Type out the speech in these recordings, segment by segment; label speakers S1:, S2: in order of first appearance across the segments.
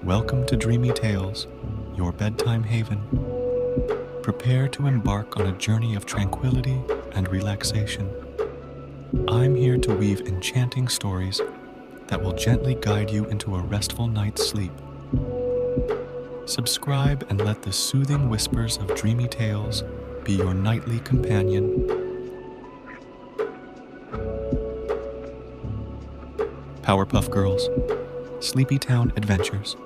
S1: Welcome to Dreamy Tales, your bedtime haven. Prepare to embark on a journey of tranquility and relaxation. I'm here to weave enchanting stories that will gently guide you into a restful night's sleep. Subscribe and let the soothing whispers of Dreamy Tales be your nightly companion. Powerpuff Girls, Sleepy Town Adventures.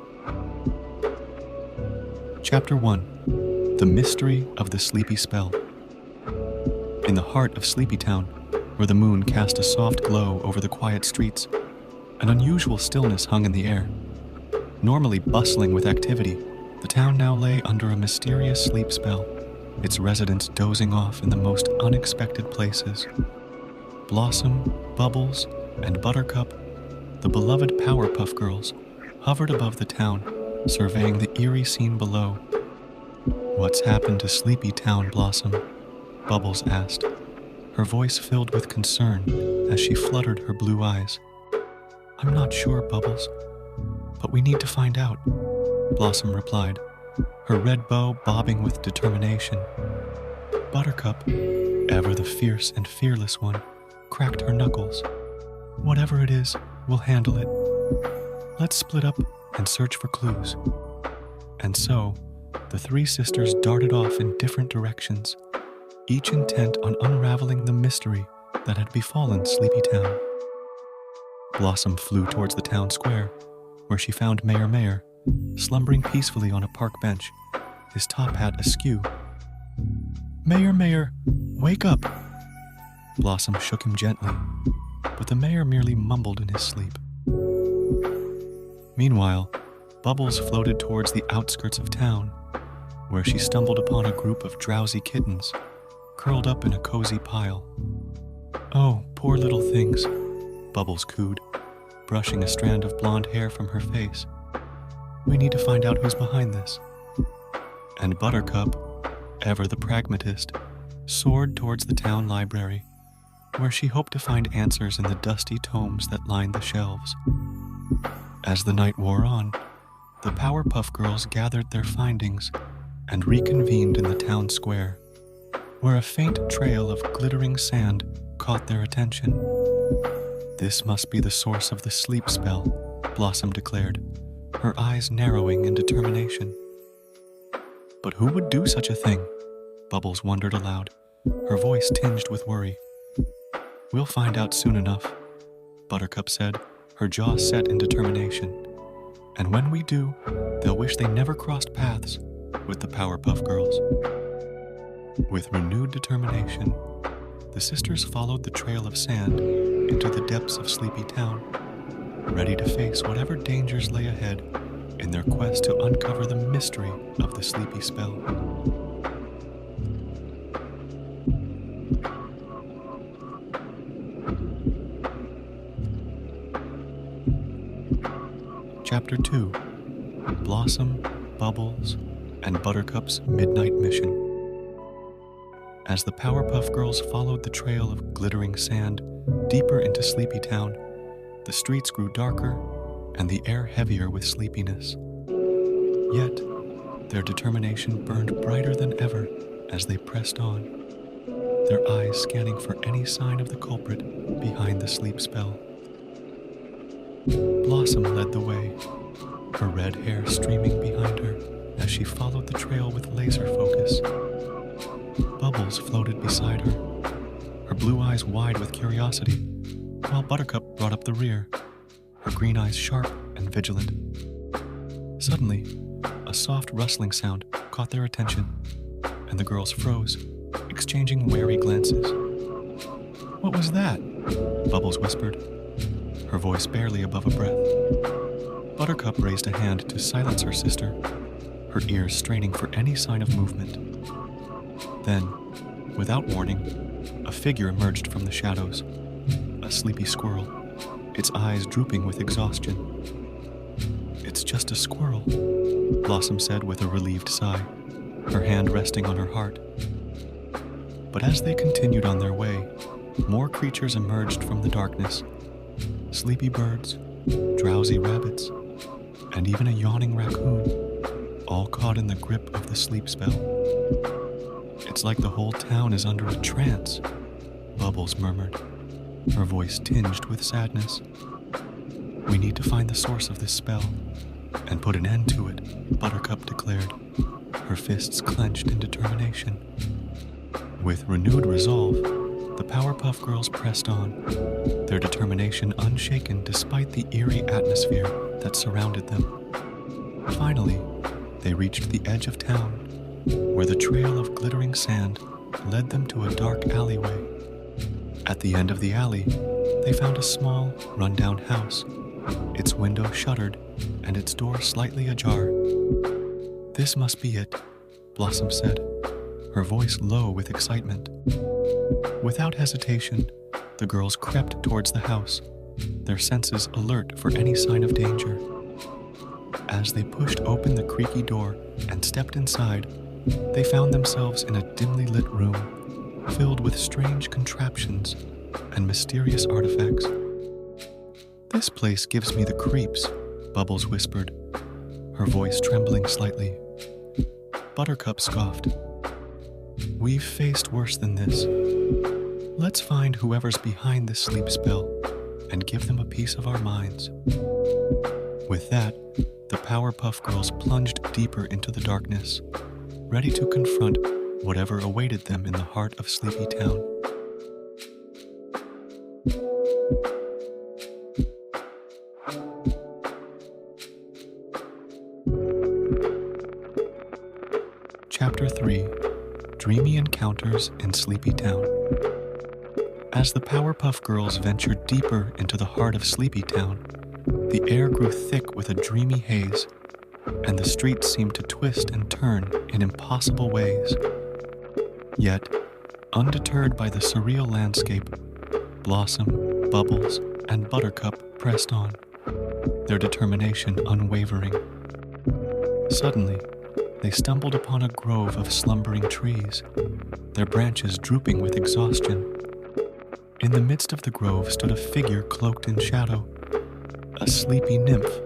S1: Chapter 1, The Mystery of the Sleepy Spell. In the heart of Sleepy Town, where the moon cast a soft glow over the quiet streets, an unusual stillness hung in the air. Normally bustling with activity, the town now lay under a mysterious sleep spell, its residents dozing off in the most unexpected places. Blossom, Bubbles, and Buttercup, the beloved Powerpuff Girls, hovered above the town, surveying the eerie scene below. "What's happened to Sleepy Town, Blossom?" Bubbles asked, her voice filled with concern as she fluttered her blue eyes. "I'm not sure, Bubbles, but we need to find out," Blossom replied, her red bow bobbing with determination. Buttercup, ever the fierce and fearless one, cracked her knuckles. "Whatever it is, we'll handle it. Let's split up and search for clues." And so, the three sisters darted off in different directions, each intent on unraveling the mystery that had befallen Sleepy Town. Blossom flew towards the town square, where she found Mayor, slumbering peacefully on a park bench, his top hat askew. Mayor, wake up!" Blossom shook him gently, but the mayor merely mumbled in his sleep. Meanwhile, Bubbles floated towards the outskirts of town, where she stumbled upon a group of drowsy kittens, curled up in a cozy pile. "Oh, poor little things," Bubbles cooed, brushing a strand of blonde hair from her face. "We need to find out who's behind this." And Buttercup, ever the pragmatist, soared towards the town library, where she hoped to find answers in the dusty tomes that lined the shelves. As the night wore on, the Powerpuff Girls gathered their findings and reconvened in the town square, where a faint trail of glittering sand caught their attention. "This must be the source of the sleep spell," Blossom declared, her eyes narrowing in determination. "But who would do such a thing?" Bubbles wondered aloud, her voice tinged with worry. "We'll find out soon enough," Buttercup said, her jaw set in determination. "And when we do, they'll wish they never crossed paths with the Powerpuff Girls." With renewed determination, the sisters followed the trail of sand into the depths of Sleepy Town, ready to face whatever dangers lay ahead in their quest to uncover the mystery of the sleepy spell. Chapter 2, Blossom, Bubbles, and Buttercup's Midnight Mission. As the Powerpuff Girls followed the trail of glittering sand deeper into Sleepy Town, the streets grew darker and the air heavier with sleepiness. Yet, their determination burned brighter than ever as they pressed on, their eyes scanning for any sign of the culprit behind the sleep spell. Blossom led the way, her red hair streaming behind her as she followed the trail with laser focus. Bubbles floated beside her, her blue eyes wide with curiosity, while Buttercup brought up the rear, her green eyes sharp and vigilant. Suddenly, a soft rustling sound caught their attention, and the girls froze, exchanging wary glances. "What was that?" Bubbles whispered, her voice barely above a breath. Buttercup raised a hand to silence her sister, her ears straining for any sign of movement. Then, without warning, a figure emerged from the shadows, a sleepy squirrel, its eyes drooping with exhaustion. "It's just a squirrel," Blossom said with a relieved sigh, her hand resting on her heart. But as they continued on their way, more creatures emerged from the darkness. Sleepy birds, drowsy rabbits, and even a yawning raccoon, all caught in the grip of the sleep spell. "It's like the whole town is under a trance," Bubbles murmured, her voice tinged with sadness. "We need to find the source of this spell and put an end to it," Buttercup declared, her fists clenched in determination. With renewed resolve, the Powerpuff Girls pressed on, their determination unshaken despite the eerie atmosphere that surrounded them. Finally, they reached the edge of town, where the trail of glittering sand led them to a dark alleyway. At the end of the alley, they found a small, run-down house, its window shuttered and its door slightly ajar. "This must be it," Blossom said, her voice low with excitement. Without hesitation, the girls crept towards the house, their senses alert for any sign of danger. As they pushed open the creaky door and stepped inside, they found themselves in a dimly lit room filled with strange contraptions and mysterious artifacts. "This place gives me the creeps," Bubbles whispered, her voice trembling slightly. Buttercup scoffed. "We've faced worse than this. Let's find whoever's behind this sleep spell and give them a piece of our minds." With that, the Powerpuff Girls plunged deeper into the darkness, ready to confront whatever awaited them in the heart of Sleepy Town. Chapter 3: Dreamy Encounters in Sleepy Town. As the Powerpuff Girls ventured deeper into the heart of Sleepy Town, the air grew thick with a dreamy haze, and the streets seemed to twist and turn in impossible ways. Yet, undeterred by the surreal landscape, Blossom, Bubbles, and Buttercup pressed on, their determination unwavering. Suddenly, they stumbled upon a grove of slumbering trees, their branches drooping with exhaustion. In the midst of the grove stood a figure cloaked in shadow, a sleepy nymph,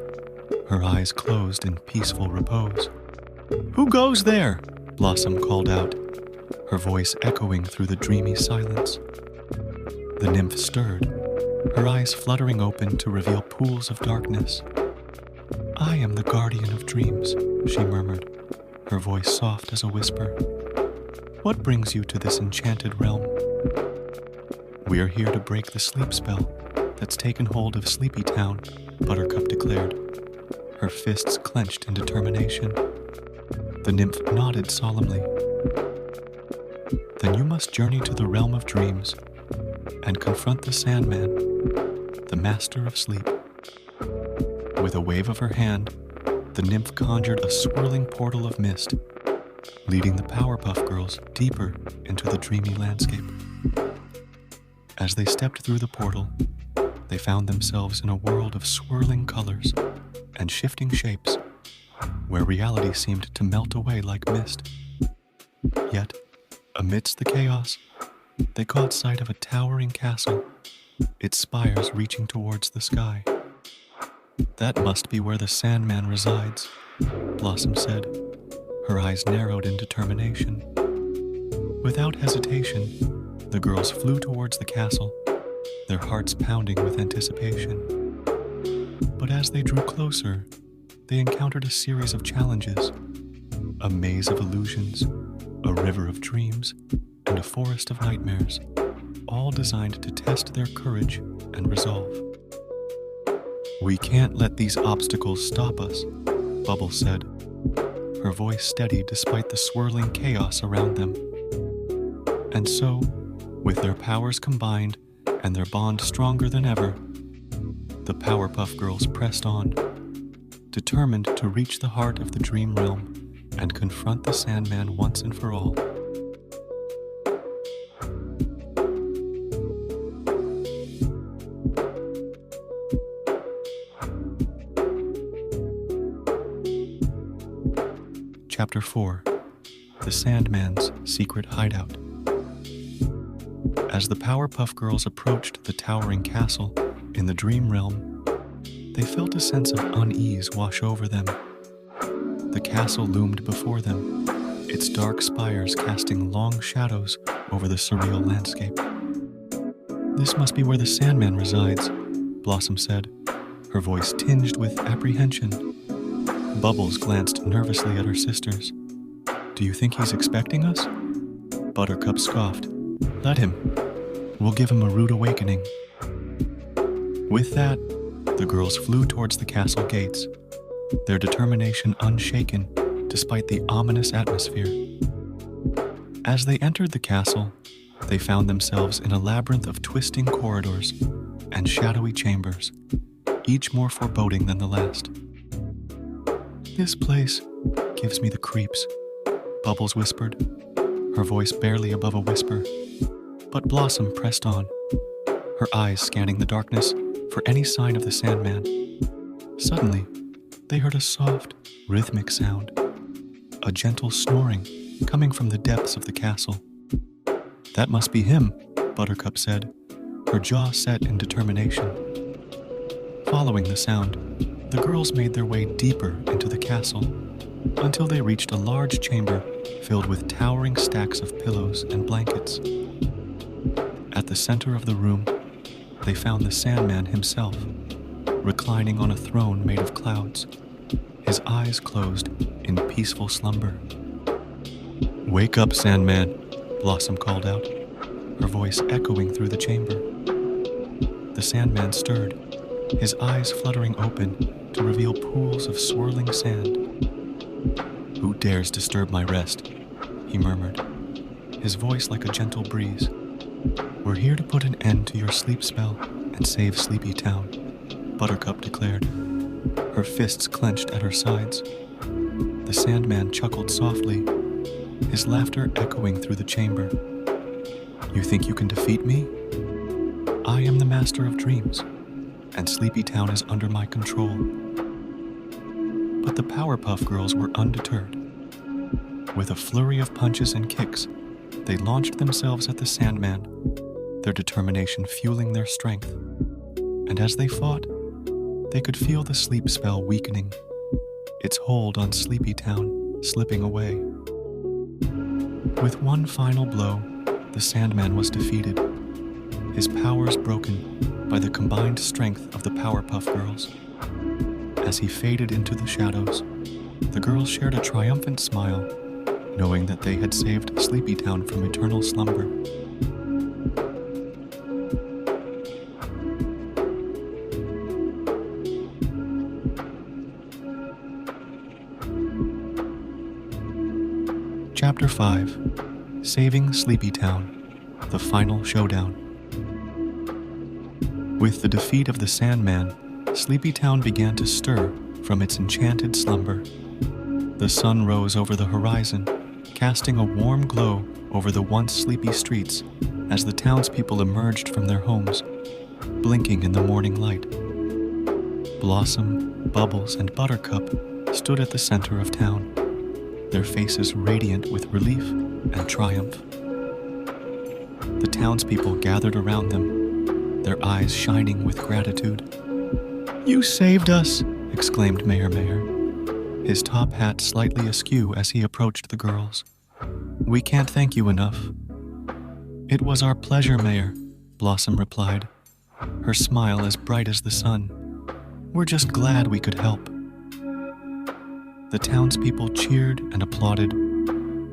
S1: her eyes closed in peaceful repose. "Who goes there?" Blossom called out, her voice echoing through the dreamy silence. The nymph stirred, her eyes fluttering open to reveal pools of darkness. "I am the guardian of dreams," she murmured, her voice soft as a whisper. "What brings you to this enchanted realm?" "We are here to break the sleep spell that's taken hold of Sleepy Town," Buttercup declared, her fists clenched in determination. The nymph nodded solemnly. "Then you must journey to the realm of dreams and confront the Sandman, the master of sleep." With a wave of her hand, the nymph conjured a swirling portal of mist, leading the Powerpuff Girls deeper into the dreamy landscape. As they stepped through the portal, they found themselves in a world of swirling colors and shifting shapes, where reality seemed to melt away like mist. Yet, amidst the chaos, they caught sight of a towering castle, its spires reaching towards the sky. "That must be where the Sandman resides," Blossom said, her eyes narrowed in determination. Without hesitation, the girls flew towards the castle, their hearts pounding with anticipation. But as they drew closer, they encountered a series of challenges: a maze of illusions, a river of dreams, and a forest of nightmares, all designed to test their courage and resolve. "We can't let these obstacles stop us," Bubbles said, her voice steady despite the swirling chaos around them. And so, with their powers combined and their bond stronger than ever, the Powerpuff Girls pressed on, determined to reach the heart of the dream realm and confront the Sandman once and for all. Chapter 4: The Sandman's Secret Hideout. As the Powerpuff Girls approached the towering castle in the dream realm, they felt a sense of unease wash over them. The castle loomed before them, its dark spires casting long shadows over the surreal landscape. "This must be where the Sandman resides," Blossom said, her voice tinged with apprehension. Bubbles glanced nervously at her sisters. "Do you think he's expecting us?" Buttercup scoffed. "Let him. We'll give him a rude awakening." With that, the girls flew towards the castle gates, their determination unshaken despite the ominous atmosphere. As they entered the castle, they found themselves in a labyrinth of twisting corridors and shadowy chambers, each more foreboding than the last. "This place gives me the creeps," Bubbles whispered, her voice barely above a whisper. But Blossom pressed on, her eyes scanning the darkness for any sign of the Sandman. Suddenly, they heard a soft, rhythmic sound, a gentle snoring coming from the depths of the castle. "That must be him," Buttercup said, her jaw set in determination. Following the sound, the girls made their way deeper into the castle until they reached a large chamber filled with towering stacks of pillows and blankets. At the center of the room, they found the Sandman himself, reclining on a throne made of clouds, his eyes closed in peaceful slumber. "Wake up, Sandman," Blossom called out, her voice echoing through the chamber. The Sandman stirred, his eyes fluttering open to reveal pools of swirling sand. "Who dares disturb my rest?" he murmured, his voice like a gentle breeze. "We're here to put an end to your sleep spell and save Sleepy Town," Buttercup declared, her fists clenched at her sides. The Sandman chuckled softly, his laughter echoing through the chamber. "You think you can defeat me? I am the master of dreams, and Sleepy Town is under my control." But the Powerpuff Girls were undeterred. With a flurry of punches and kicks, they launched themselves at the Sandman, their determination fueling their strength. And as they fought, they could feel the sleep spell weakening, its hold on Sleepy Town slipping away. With one final blow, the Sandman was defeated, his powers broken by the combined strength of the Powerpuff Girls. As he faded into the shadows, the girls shared a triumphant smile, knowing that they had saved Sleepy Town from eternal slumber. Chapter 5: Saving Sleepy Town, the Final Showdown. With the defeat of the Sandman, Sleepy Town began to stir from its enchanted slumber. The sun rose over the horizon, casting a warm glow over the once sleepy streets as the townspeople emerged from their homes, blinking in the morning light. Blossom, Bubbles, and Buttercup stood at the center of town, their faces radiant with relief and triumph. The townspeople gathered around them, their eyes shining with gratitude. "You saved us!" exclaimed Mayor, his top hat slightly askew as he approached the girls. "We can't thank you enough." "It was our pleasure, Mayor," Blossom replied, her smile as bright as the sun. "We're just glad we could help." The townspeople cheered and applauded,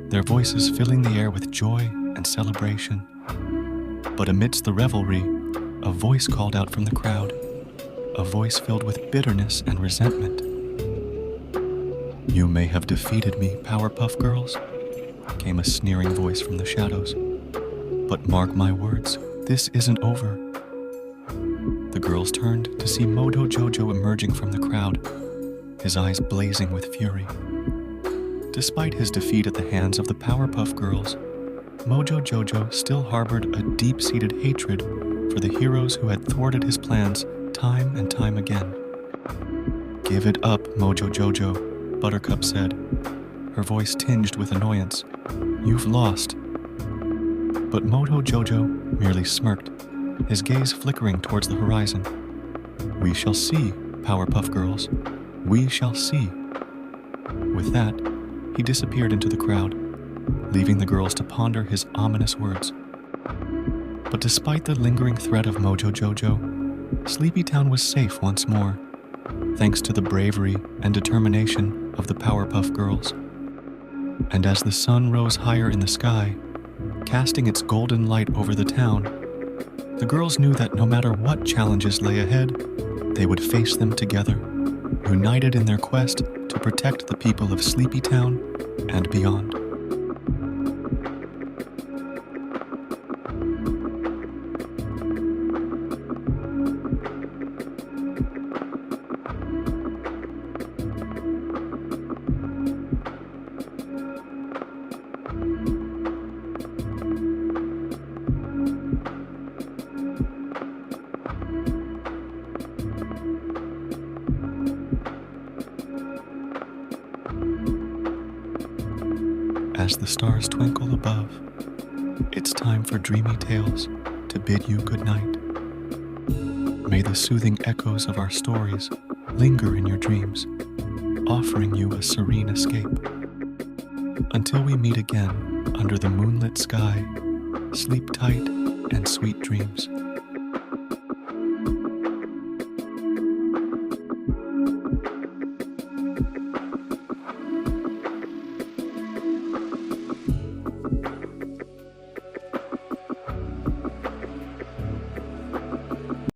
S1: their voices filling the air with joy and celebration. But amidst the revelry, a voice called out from the crowd, a voice filled with bitterness and resentment. "You may have defeated me, Powerpuff Girls," came a sneering voice from the shadows. "But mark my words, this isn't over." The girls turned to see Mojo Jojo emerging from the crowd, his eyes blazing with fury. Despite his defeat at the hands of the Powerpuff Girls, Mojo Jojo still harbored a deep-seated hatred for the heroes who had thwarted his plans time and time again. "Give it up, Mojo Jojo," Buttercup said, her voice tinged with annoyance. "You've lost." But Mojo Jojo merely smirked, his gaze flickering towards the horizon. "We shall see," Powerpuff Girls. We shall see." With that, he disappeared into the crowd, leaving the girls to ponder his ominous words. But despite the lingering threat of Mojo Jojo, Sleepytown was safe once more, thanks to the bravery and determination of the Powerpuff Girls. And as the sun rose higher in the sky, casting its golden light over the town, the girls knew that no matter what challenges lay ahead, they would face them together, united in their quest to protect the people of Sleepytown and beyond. As the stars twinkle above, it's time for dreamy tales to bid you good night. May the soothing echoes of our stories linger in your dreams, offering you a serene escape. Until we meet again under the moonlit sky, sleep tight and sweet dreams.